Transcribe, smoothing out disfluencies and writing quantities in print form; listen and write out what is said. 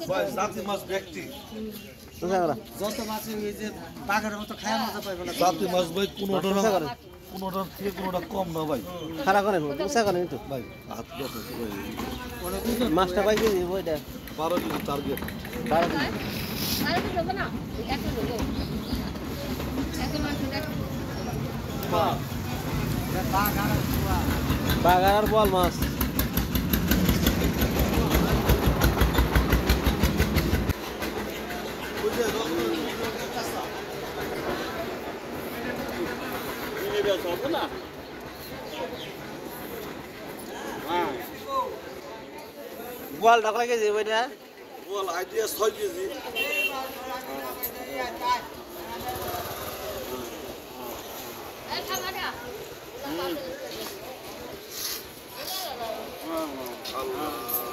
ভাই জাতি মাছ ব্যক্তি যত মাছ ওই যে বাঘের মতো খায় মজা পাইবে না। জাতি মাছ ভাই কোনোটার থেকে কোনোটা কম না ভাই। খারাপ করেন উঁচা করেন একটু ভাই হাত কত ভাই মাছটা পাই কেজি ওইটা 12 কেজি টার্গেট। বাগার আর বল মাছ বল ঢাকলা কেজি ওইটা বল আইডিয়া 6 কেজি। আল্লাহ